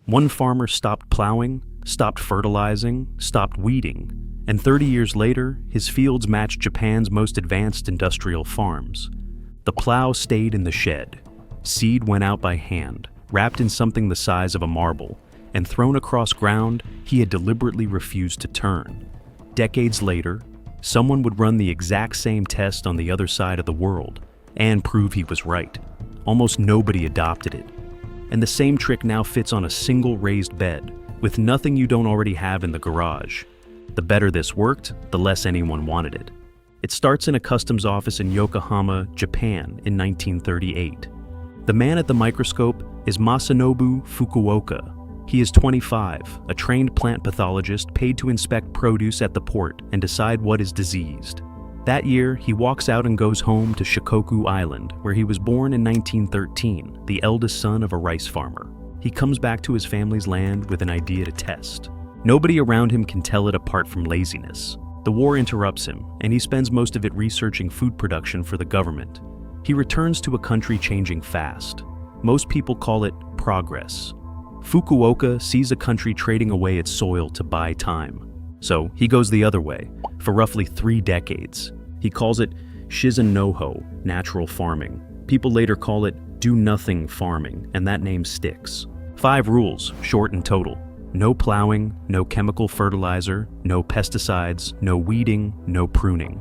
One farmer stopped plowing, stopped fertilizing, stopped weeding, and 30 years later, his fields matched Japan's most advanced industrial farms. The plow stayed in the shed. Seed went out by hand, wrapped in something the size of a marble, and thrown across ground he had deliberately refused to turn. Decades later, someone would run the exact same test on the other side of the world and prove he was right. Almost nobody adopted it. And the same trick now fits on a single raised bed, with nothing you don't already have in the garage. The better this worked, the less anyone wanted it. It starts in a customs office in Yokohama, Japan in 1938. The man at the microscope is Masanobu Fukuoka. He is 25, a trained plant pathologist paid to inspect produce at the port and decide what is diseased. That year, he walks out and goes home to Shikoku Island, where he was born in 1913, the eldest son of a rice farmer. He comes back to his family's land with an idea to test. Nobody around him can tell it apart from laziness. The war interrupts him, and he spends most of it researching food production for the government. He returns to a country changing fast. Most people call it progress. Fukuoka sees a country trading away its soil to buy time. So he goes the other way, for roughly 3 decades. He calls it Shizen Noho, natural farming. People later call it do-nothing farming, and that name sticks. 5 rules, short and total. No plowing, no chemical fertilizer, no pesticides, no weeding, no pruning.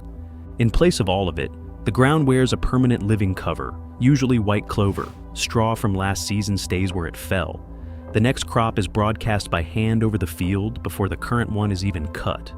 In place of all of it, the ground wears a permanent living cover, usually white clover. Straw from last season stays where it fell. The next crop is broadcast by hand over the field before the current one is even cut.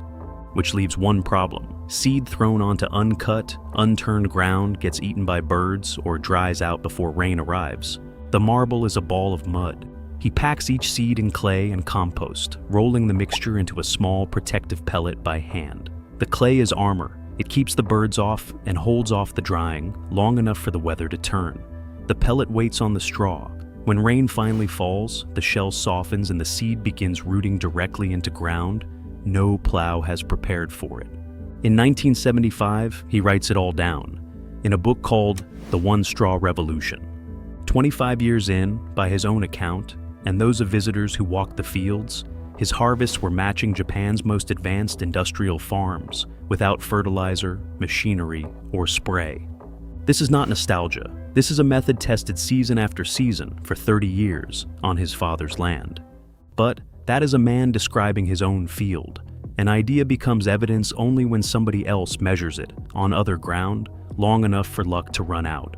Which leaves one problem. Seed thrown onto uncut, unturned ground gets eaten by birds or dries out before rain arrives. The marble is a ball of mud. He packs each seed in clay and compost, rolling the mixture into a small protective pellet by hand. The clay is armor. It keeps the birds off and holds off the drying long enough for the weather to turn. The pellet waits on the straw. When rain finally falls, the shell softens and the seed begins rooting directly into ground no plow has prepared for it. In 1975, he writes it all down in a book called The One Straw Revolution. 25 years in, by his own account, and those of visitors who walked the fields, his harvests were matching Japan's most advanced industrial farms, without fertilizer, machinery, or spray. This is not nostalgia. This is a method tested season after season for 30 years on his father's land. But that is a man describing his own field. An idea becomes evidence only when somebody else measures it on other ground long enough for luck to run out.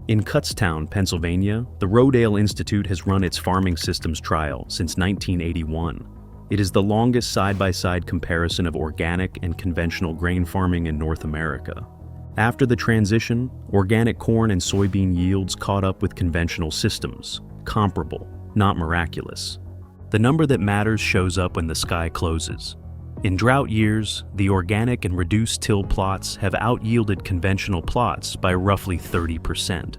In Kutztown, Pennsylvania, the Rodale Institute has run its farming systems trial since 1981. It is the longest side-by-side comparison of organic and conventional grain farming in North America. After the transition, organic corn and soybean yields caught up with conventional systems, comparable, not miraculous. The number that matters shows up when the sky closes. In drought years, the organic and reduced till plots have out-yielded conventional plots by roughly 30%.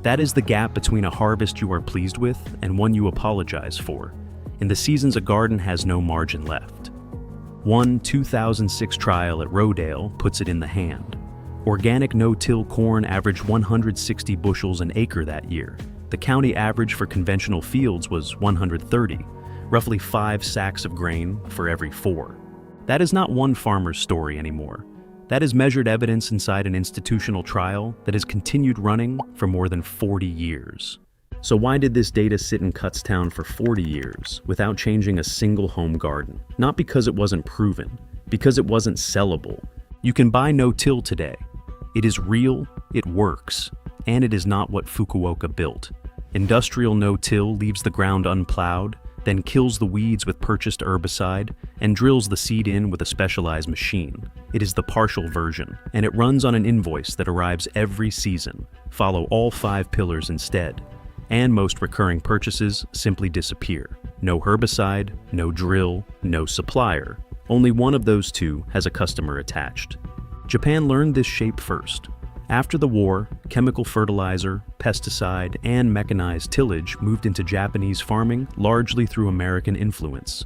That is the gap between a harvest you are pleased with and one you apologize for. In the seasons a garden has no margin left. One 2006 trial at Rodale puts it in the hand. Organic no-till corn averaged 160 bushels an acre that year. The county average for conventional fields was 130, roughly 5 sacks of grain for every 4. That is not one farmer's story anymore. That is measured evidence inside an institutional trial that has continued running for more than 40 years. So why did this data sit in Kutztown for 40 years without changing a single home garden? Not because it wasn't proven, because it wasn't sellable. You can buy no-till today. It is real, it works, and it is not what Fukuoka built. Industrial no-till leaves the ground unplowed, then kills the weeds with purchased herbicide, and drills the seed in with a specialized machine. It is the partial version, and it runs on an invoice that arrives every season. Follow all 5 pillars instead, and most recurring purchases simply disappear. No herbicide, no drill, no supplier. Only one of those 2 has a customer attached. Japan learned this shape first. After the war, chemical fertilizer, pesticide, and mechanized tillage moved into Japanese farming largely through American influence.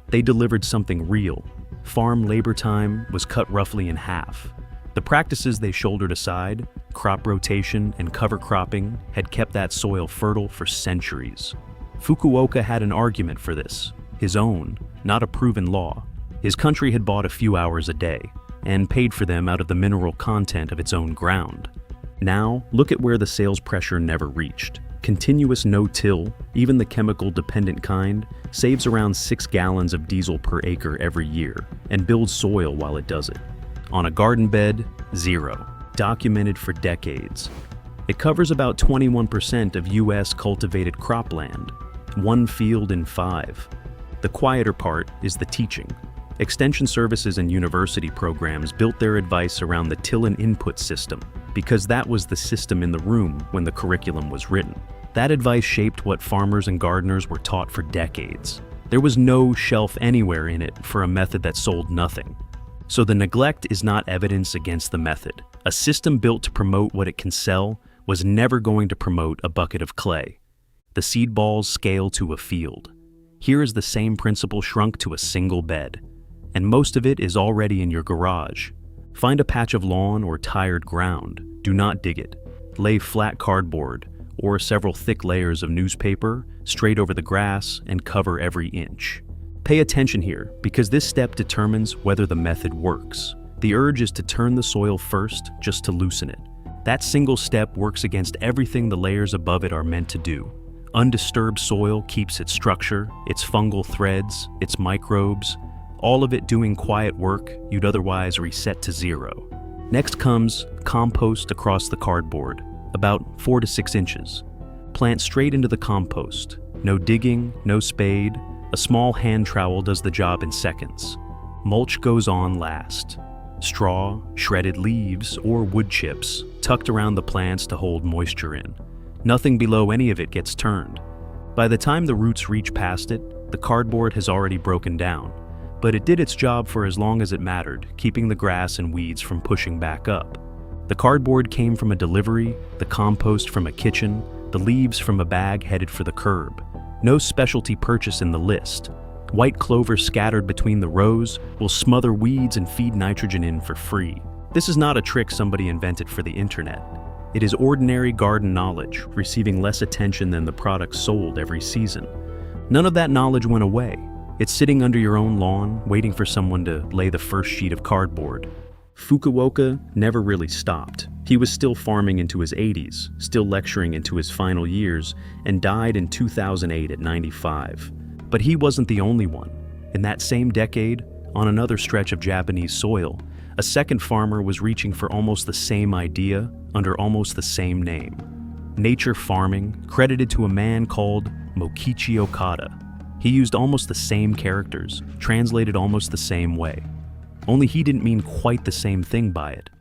They delivered something real. Farm labor time was cut roughly in half. The practices they shouldered aside, crop rotation and cover cropping, had kept that soil fertile for centuries. Fukuoka had an argument for this, his own, not a proven law. His country had bought a few hours a day, and paid for them out of the mineral content of its own ground. Now, look at where the sales pressure never reached. Continuous no-till, even the chemical-dependent kind, saves around 6 gallons of diesel per acre every year, and builds soil while it does it. On a garden bed, 0. Documented for decades. It covers about 21% of U.S. cultivated cropland, 1 field in 5. The quieter part is the teaching. Extension services and university programs built their advice around the till and input system, because that was the system in the room when the curriculum was written. That advice shaped what farmers and gardeners were taught for decades. There was no shelf anywhere in it for a method that sold nothing. So the neglect is not evidence against the method. A system built to promote what it can sell was never going to promote a bucket of clay. The seed balls scale to a field. Here is the same principle shrunk to a single bed. And most of it is already in your garage. Find a patch of lawn or tired ground. Do not dig it. Lay flat cardboard or several thick layers of newspaper straight over the grass and cover every inch. Pay attention here, because this step determines whether the method works. The urge is to turn the soil first just to loosen it. That single step works against everything the layers above it are meant to do. Undisturbed soil keeps its structure, its fungal threads, its microbes, all of it doing quiet work you'd otherwise reset to 0. Next comes compost across the cardboard, about 4 to 6 inches. Plant straight into the compost. No digging, no spade. A small hand trowel does the job in seconds. Mulch goes on last. Straw, shredded leaves, or wood chips tucked around the plants to hold moisture in. Nothing below any of it gets turned. By the time the roots reach past it, the cardboard has already broken down, but it did its job for as long as it mattered, keeping the grass and weeds from pushing back up. The cardboard came from a delivery, the compost from a kitchen, the leaves from a bag headed for the curb. No specialty purchase in the list. White clover scattered between the rows will smother weeds and feed nitrogen in for free. This is not a trick somebody invented for the internet. It is ordinary garden knowledge, receiving less attention than the products sold every season. None of that knowledge went away. It's sitting under your own lawn, waiting for someone to lay the first sheet of cardboard. Fukuoka never really stopped. He was still farming into his 80s, still lecturing into his final years, and died in 2008 at 95. But he wasn't the only one. In that same decade, on another stretch of Japanese soil, a second farmer was reaching for almost the same idea under almost the same name. Nature farming, credited to a man called Mokichi Okada. He used almost the same characters, translated almost the same way. Only he didn't mean quite the same thing by it.